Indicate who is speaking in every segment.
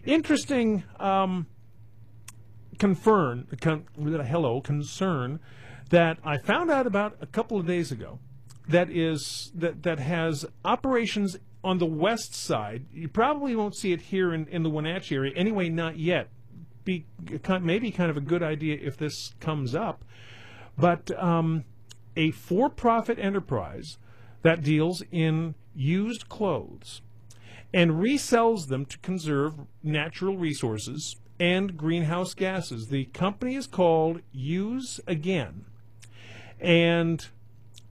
Speaker 1: Interesting concern that I found out about a couple of days ago that has operations on the west side. You probably won't see it here in the Wenatchee area. Anyway, not yet. Maybe kind of a good idea if this comes up. But a for-profit enterprise that deals in used clothes and resells them to conserve natural resources and greenhouse gases. The company is called USAgain, and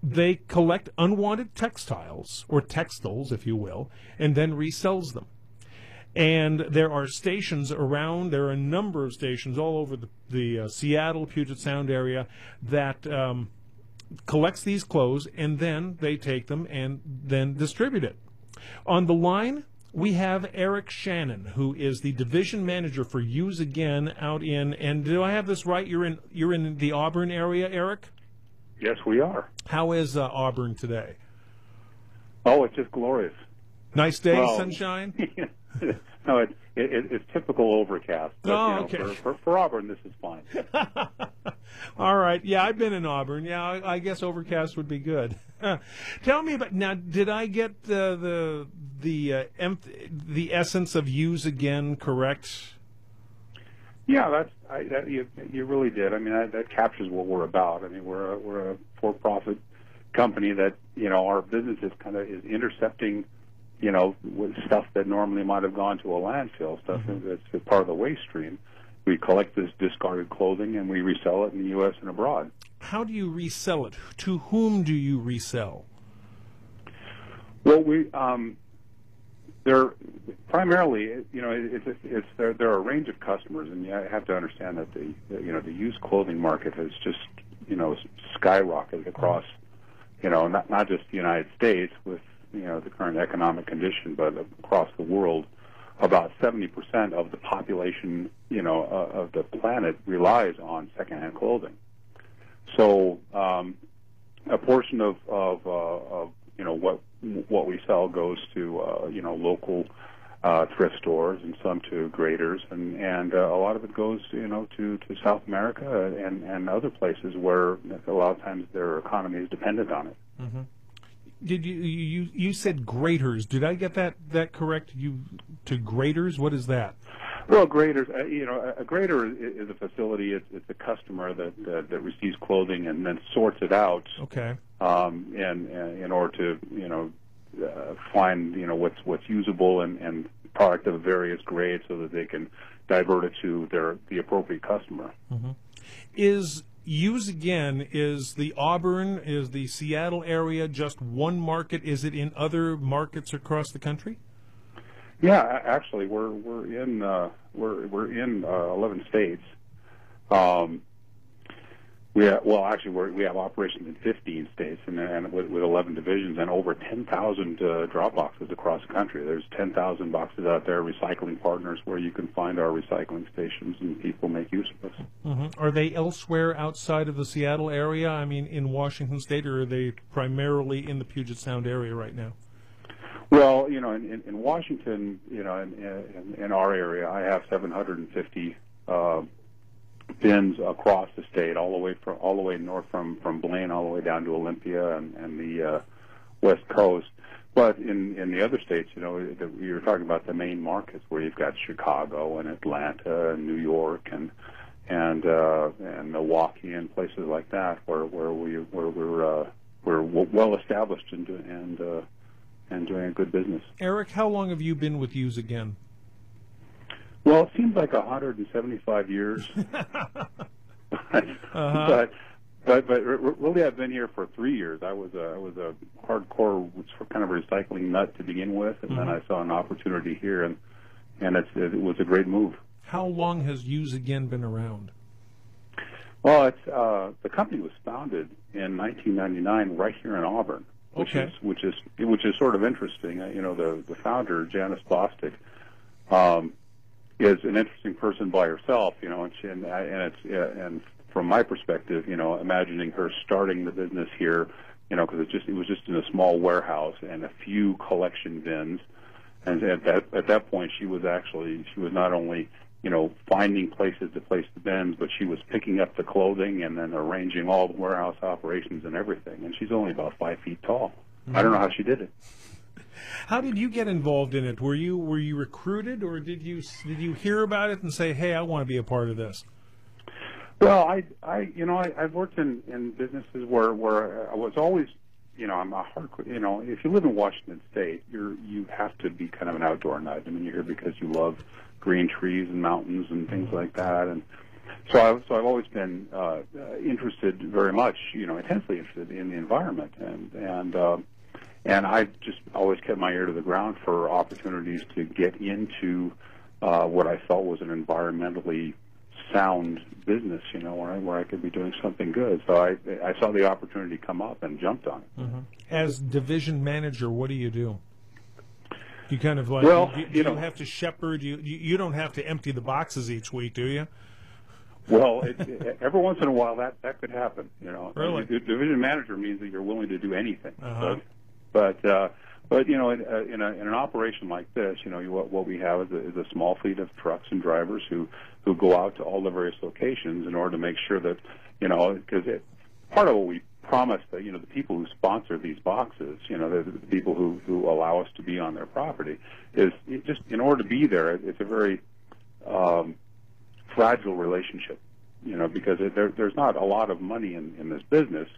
Speaker 1: they collect unwanted textiles, or textiles, if you will, and then resells them. And there are stations around, there are a number of stations all over the Seattle, Puget Sound area that collects these clothes, and then they take them and then distribute it. On the line, we have Eric Shanin, who is the division manager for USAgain out in, and do I have this right? You're in the Auburn area, Eric?
Speaker 2: Yes, we are.
Speaker 1: How is Auburn today?
Speaker 2: Oh, it's just glorious.
Speaker 1: Nice day, sunshine?
Speaker 2: No, it's typical overcast. But,
Speaker 1: okay.
Speaker 2: For Auburn, this is fine.
Speaker 1: All right. Yeah, I've been in Auburn. Yeah, I guess overcast would be good. Tell me about now. Did I get the essence of USAgain correct?
Speaker 2: Yeah, you really did. I mean, that captures what we're about. I mean, we're a for-profit company that our business is intercepting with stuff that normally might have gone to a landfill, stuff that's part of the waste stream. We collect this discarded clothing and we resell it in the U.S. and abroad.
Speaker 1: How do you resell it? To whom do you resell?
Speaker 2: Well, they're primarily, there are a range of customers, and you have to understand that the used clothing market has just skyrocketed across, not just the United States with the current economic condition, but across the world. About 70% of the population, of the planet relies on secondhand clothing. So a portion of what we sell goes to local thrift stores, and some to graders, and a lot of it goes to South America and other places where a lot of times their economy is dependent on it.
Speaker 1: Mm-hmm. Did you said graders? Did I get that correct? To graders? What is that?
Speaker 2: Well, graders. A grader is a facility. It's a customer that receives clothing and then sorts it out.
Speaker 1: Okay.
Speaker 2: And in order to find what's usable and product of various grades, so that they can divert it to the appropriate customer.
Speaker 1: Mm-hmm. Is USAgain, is the Auburn, is the Seattle area just one market? Is it in other markets across the country?
Speaker 2: Yeah, actually, we're in 11 states. We have operations in 15 states, and with 11 divisions, and over 10,000 drop boxes across the country. There's 10,000 boxes out there, recycling partners, where you can find our recycling stations, and people make use of us.
Speaker 1: Mm-hmm. Are they elsewhere outside of the Seattle area? I mean, in Washington State, or are they primarily in the Puget Sound area right now?
Speaker 2: Well, in Washington, in our area, I have 750 bins across the state, all the way north from Blaine, all the way down to Olympia and the West Coast. But in the other states, you're talking about the main markets, where you've got Chicago and Atlanta and New York and Milwaukee and places like that, where we're well established and doing a good business.
Speaker 1: Eric, how long have you been with USAgain?
Speaker 2: Well, it seems like 175 years. But really, I've been here for 3 years. I was a hardcore kind of recycling nut to begin with, and then I saw an opportunity here, and it was a great move.
Speaker 1: How long has USAgain been around?
Speaker 2: Well, the company was founded in 1999 right here in Auburn, which is sort of interesting. The founder, Janice Bostic, is an interesting person by herself, and from my perspective, imagining her starting the business here, because it was just in a small warehouse and a few collection bins, And at that point, she was not only, finding places to place the bins, but she was picking up the clothing and then arranging all the warehouse operations and everything. And she's only about 5 feet tall. Mm-hmm. I don't know how she did it.
Speaker 1: How did you get involved in it? Were you recruited, or did you hear about it and say, "Hey, I want to be a part of this"?
Speaker 2: Well, I've worked in businesses where I was always, I'm a hardcore. If you live in Washington State, you have to be kind of an outdoor nut. I mean, you're here because you love green trees and mountains and things like that, and so I've always been interested very much, intensely interested in the environment, and I just always kept my ear to the ground for opportunities to get into what I felt was an environmentally sound business, where I could be doing something good. So I saw the opportunity come up and jumped on it.
Speaker 1: Mm-hmm. As division manager, what do you do? You kind of like, do you have to shepherd? You don't have to empty the boxes each week, do you?
Speaker 2: Well, every once in a while that could happen.
Speaker 1: Really?
Speaker 2: Division manager means that you're willing to do anything.
Speaker 1: Uh-huh.
Speaker 2: But in an operation like this, what we have is a small fleet of trucks and drivers who go out to all the various locations in order to make sure that, because part of what we promise that, the people who sponsor these boxes, the people who allow us to be on their property, is just in order to be there, it's a very fragile relationship, because there's not a lot of money in this business.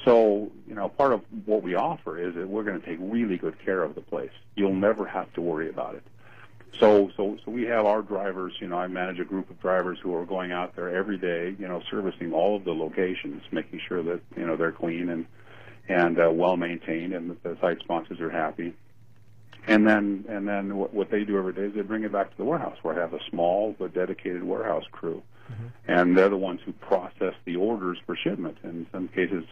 Speaker 2: So, part of what we offer is that we're going to take really good care of the place. You'll never have to worry about it. So we have our drivers, I manage a group of drivers who are going out there every day, servicing all of the locations, making sure that, they're clean and well maintained and that the site sponsors are happy. And then what they do every day is they bring it back to the warehouse, where I have a small but dedicated warehouse crew. Mm-hmm. And they're the ones who process the orders for shipment. And in some cases,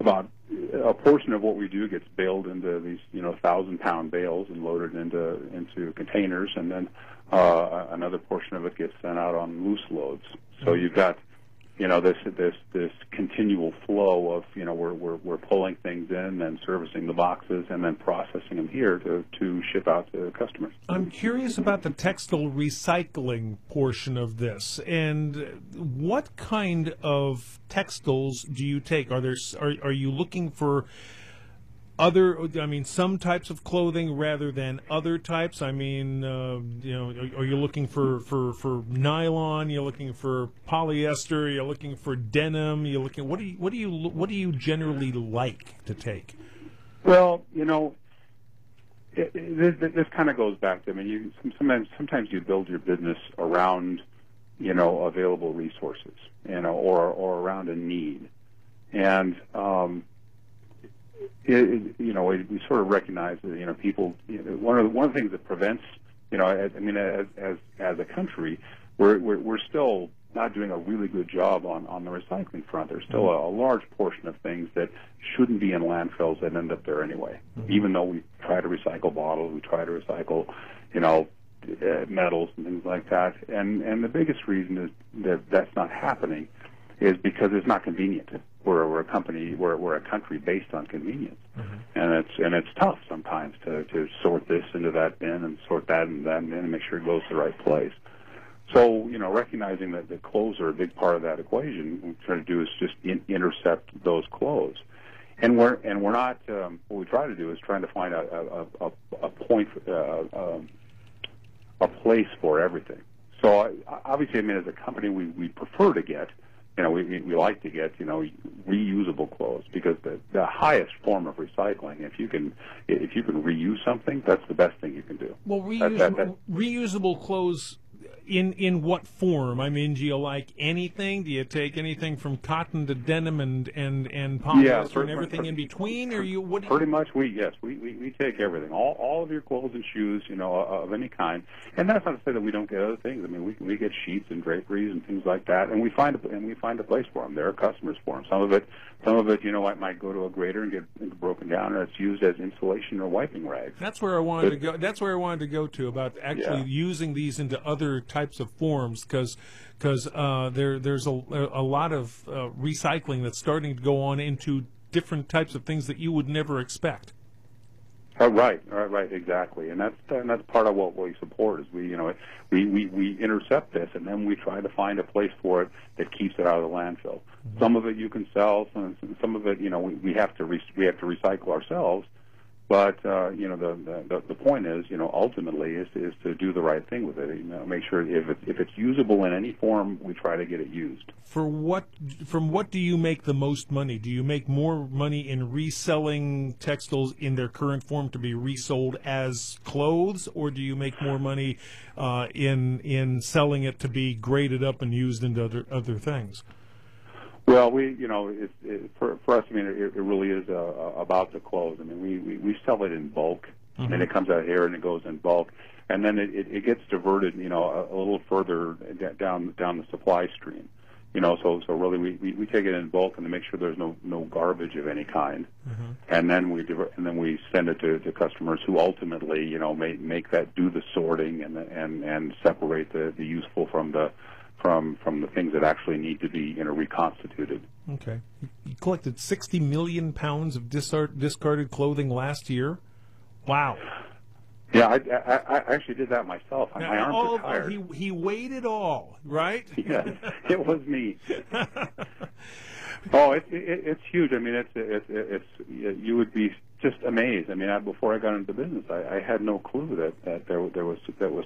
Speaker 2: about a portion of what we do gets baled into these 1,000-pound bales and loaded into containers, and then another portion of it gets sent out on loose loads. So you've got this continual flow of we're pulling things in and servicing the boxes and then processing them here to ship out to customers.
Speaker 1: I'm curious about the textile recycling portion of this, and what kind of textiles do you take? Are you looking for some types of clothing rather than other types? Are you looking for nylon? You're looking for polyester? You're looking for denim? What do you generally like to take?
Speaker 2: Well, this kind of goes back to, sometimes you build your business around, available resources, or around a need, and we sort of recognize that people. One of the things that prevents, as a country, we're still not doing a really good job on the recycling front. There's still a large portion of things that shouldn't be in landfills that end up there anyway. Mm-hmm. Even though we try to recycle bottles, we try to recycle, metals and things like that. And the biggest reason is that's not happening is because it's not convenient. We're a country based on convenience, mm-hmm. and it's tough sometimes to sort this into that bin and sort that into that bin and make sure it goes to the right place. So recognizing that the clothes are a big part of that equation, what we try to do is just intercept those clothes, and we're not. What we try to do is trying to find a point, a place for everything. So obviously, as a company, we prefer to get. We like to get, reusable clothes, because the highest form of recycling, if you can reuse something, that's the best thing you can do.
Speaker 1: Well, reusable clothes in what form? Do you like anything? Do you take anything from cotton to denim and polyester and everything in between? Or
Speaker 2: pretty much we take everything, all of your clothes and shoes, of any kind. And that's not to say that we don't get other things. We get sheets and draperies and things like that, and we find a place for them. There are customers for them. Some of it, might go to a grader and get broken down, and it's used as insulation or wiping rags.
Speaker 1: That's where I wanted to go. That's where I wanted to go to, about actually using these into other types of forms, because there's a lot of recycling that's starting to go on into different types of things that you would never expect.
Speaker 2: Right, exactly, and that's part of what we support is we intercept this, and then we try to find a place for it that keeps it out of the landfill. Mm-hmm. Some of it you can sell, some of it we have to recycle ourselves. But the point is, ultimately is to do the right thing with it. Make sure if it's usable in any form, we try to get it used.
Speaker 1: From what do you make the most money? Do you make more money in reselling textiles in their current form to be resold as clothes, or do you make more money in selling it to be graded up and used into other things?
Speaker 2: Well, for us, I mean, it really is about the clothes. I mean, we sell it in bulk, mm-hmm. and it comes out here and it goes in bulk, and then it gets diverted, a little further down the supply stream. So really we take it in bulk and to make sure there's no garbage of any kind, mm-hmm. and then we send it to customers who ultimately make that do the sorting and separate the useful from the things that actually need to be
Speaker 1: reconstituted. Okay. You collected 60 million pounds of discarded clothing last year. Wow.
Speaker 2: Yeah, I actually did that myself. My arms are tired.
Speaker 1: He weighed it all, right?
Speaker 2: Yes, it was me. Oh, it's huge. I mean, it's you would be just amazed. I mean, before I got into the business, I had no clue that there was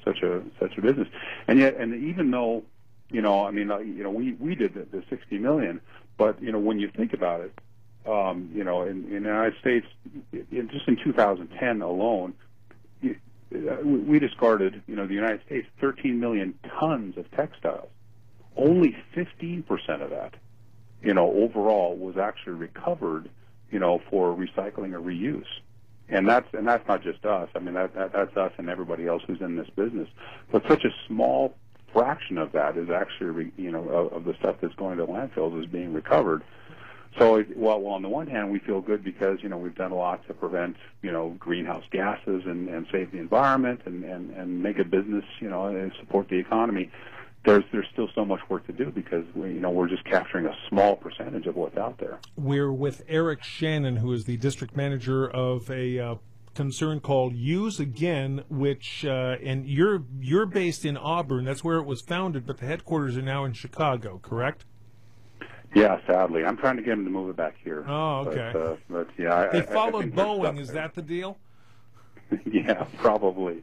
Speaker 2: such a business, and even though we did the 60 million, but when you think about it, in the United States, just in 2010 alone, we discarded, the United States, 13 million tons of textiles. Only 15% of that, overall was actually recovered, for recycling or reuse. And that's not just us. I mean, that's us and everybody else who's in this business. But such a small fraction of that is actually, of the stuff that's going to landfills is being recovered. So, well, on the one hand, we feel good because, we've done a lot to prevent, greenhouse gases and save the environment and make a business, and support the economy. There's still so much work to do because, we're just capturing a small percentage of what's out there.
Speaker 1: We're with Eric Shanin, who is the district manager of a concern called USAgain, which and you're based in Auburn. That's where it was founded, but the headquarters are now in Chicago, correct?
Speaker 2: Yeah, sadly, I'm trying to get them to move it back here.
Speaker 1: Oh, okay.
Speaker 2: But yeah,
Speaker 1: they followed Boeing. Is that the deal?
Speaker 2: Yeah, probably.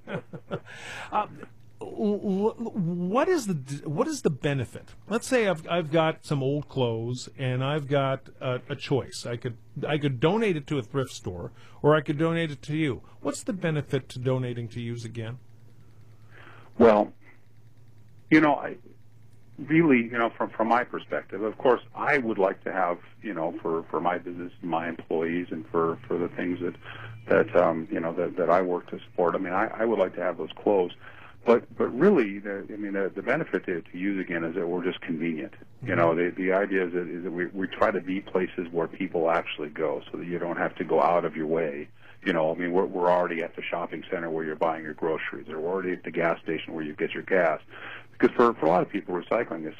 Speaker 1: What is the benefit? Let's say I've got some old clothes and I've got a choice. I could donate it to a thrift store, or I could donate it to you. What's the benefit to donating to USAgain?
Speaker 2: Well, really, from my perspective, of course, I would like to have, for my business, my employees, and for the things that I work to support. I mean, I would like to have those clothes. But really, the benefit to USAgain is that we're just convenient. The idea is that we try to be places where people actually go, so that you don't have to go out of your way. We're already at the shopping center where you're buying your groceries, or we're already at the gas station where you get your gas. Because for a lot of people, recycling is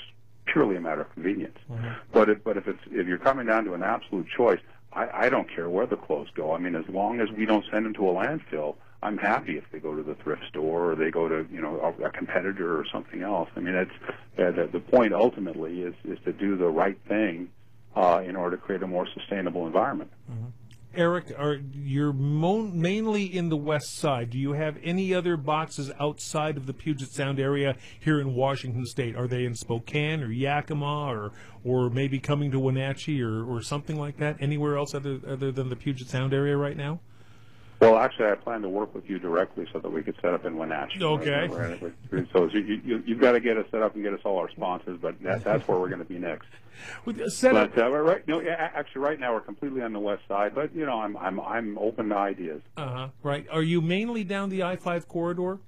Speaker 2: purely a matter of convenience. Mm-hmm. But if you're coming down to an absolute choice, I don't care where the clothes go. I mean, as long as we don't send them to a landfill, I'm happy if they go to the thrift store or they go to a competitor or something else. I mean, the point ultimately is to do the right thing in order to create a more sustainable environment.
Speaker 1: Mm-hmm. Eric, you're mainly in the west side. Do you have any other boxes outside of the Puget Sound area here in Washington State? Are they in Spokane or Yakima or maybe coming to Wenatchee or something like that? Anywhere else other than the Puget Sound area right now?
Speaker 2: Well, actually, I plan to work with you directly so that we could set up in Wenatchee.
Speaker 1: Okay.
Speaker 2: So you've got to get us set up and get us all our sponsors, but that's where we're going to be next. Right now we're completely on the west side, but I'm open to ideas.
Speaker 1: Right. Are you mainly down the I-5 corridor?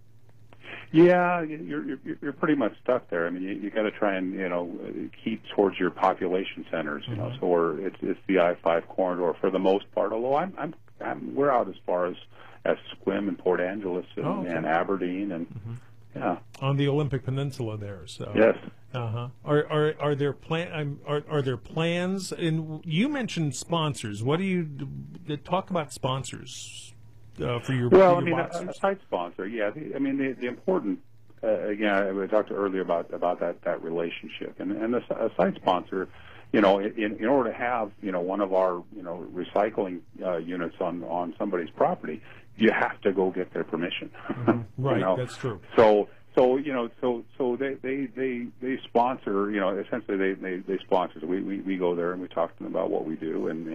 Speaker 2: Yeah, you're pretty much stuck there. I mean, you got to try and keep towards your population centers. Mm-hmm. So it's the I-5 corridor for the most part. Although we're out as far as Sequim and Port Angeles and Aberdeen and yeah,
Speaker 1: on the Olympic Peninsula there. So
Speaker 2: yes.
Speaker 1: Are there plans? And you mentioned sponsors. What do you talk about sponsors? for your
Speaker 2: Well,
Speaker 1: for
Speaker 2: I mean,
Speaker 1: your
Speaker 2: a
Speaker 1: boxers?
Speaker 2: site sponsor, yeah. The important, again, we talked earlier about that relationship, and a site sponsor, in order to have one of our recycling units on somebody's property, you have to go get their permission.
Speaker 1: Mm-hmm. Right, that's true.
Speaker 2: So they sponsor, essentially they sponsor. So we go there and we talk to them about what we do, and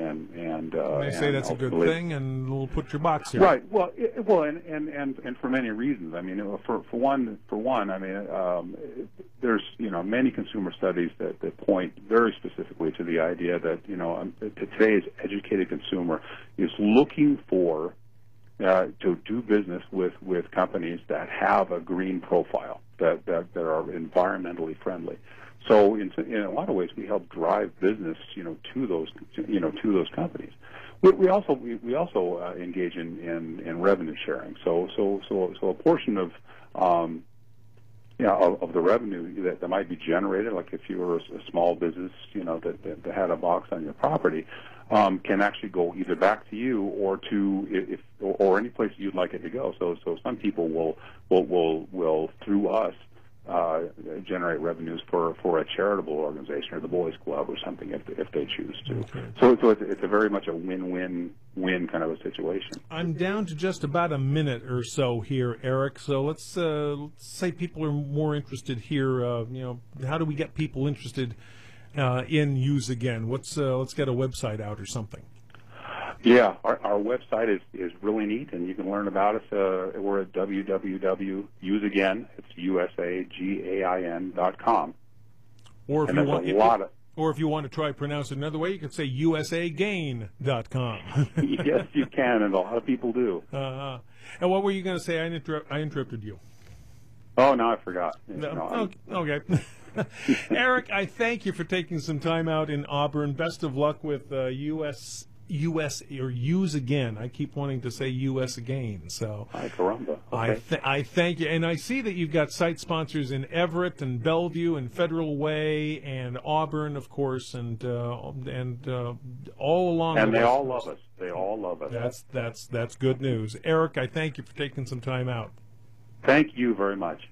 Speaker 1: They say that's a good thing, and we'll put your box here.
Speaker 2: Right. Well, and for many reasons. I mean, for one, I mean, there's many consumer studies that point very specifically to the idea that today's educated consumer is looking for to do business with companies that have a green profile, that are environmentally friendly. So in a lot of ways, we help drive business to those companies. We also engage in revenue sharing. So a portion of of the revenue that might be generated, like if you were a small business, that had a box on your property, can actually go either back to you or to or any place you'd like it to go. So some people will through us generate revenues for a charitable organization or the Boys Club or something if they choose to.
Speaker 1: Okay.
Speaker 2: So it's a very much a win-win-win kind of a situation.
Speaker 1: I'm down to just about a minute or so here, Eric. So let's say people are more interested here. How do we get people interested in USAgain? Let's get a website out or something.
Speaker 2: Yeah, our website is really neat, and you can learn about us. We're at www.USAgain. It's USAgain.com.
Speaker 1: Or if you want to try pronounce it another way, you could say USAgain.com.
Speaker 2: Yes, you can, and a lot of people do.
Speaker 1: And what were you going to say? I interrupted you.
Speaker 2: Oh, no, I forgot.
Speaker 1: Okay. Eric, I thank you for taking some time out in Auburn. Best of luck with USAgain. I keep wanting to say USAgain. So
Speaker 2: Ay, caramba. Okay.
Speaker 1: I thank you, and I see that you've got site sponsors in Everett and Bellevue and Federal Way and Auburn, of course, and all along.
Speaker 2: And they all
Speaker 1: Coast.
Speaker 2: love us. They all love us.
Speaker 1: That's good news, Eric. I thank you for taking some time out.
Speaker 2: Thank you very much.